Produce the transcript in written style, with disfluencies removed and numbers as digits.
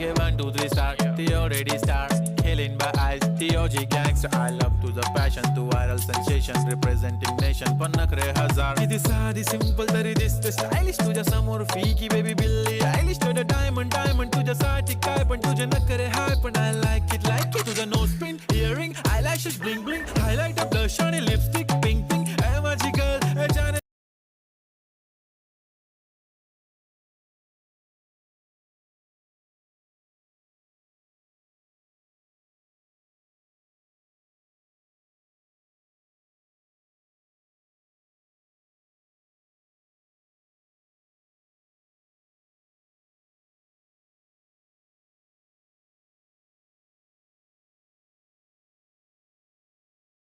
Okay, 1, 2, 3 star. The already star. Killing by eyes. The OG gangster. I love to the passion. To viral sensation. Representing nation. पण नखरे हजार. किती साधी simple तरी दिसते stylish. तुझ्या समोर फीकी baby Billie Eilish. तुझं diamond तुझ्यासाठी काय पण तुझे नखरे हाय पण I like it. तुझं nose pin, earring, eyelashes bling bling. Highlighter, blush आणि lipstick.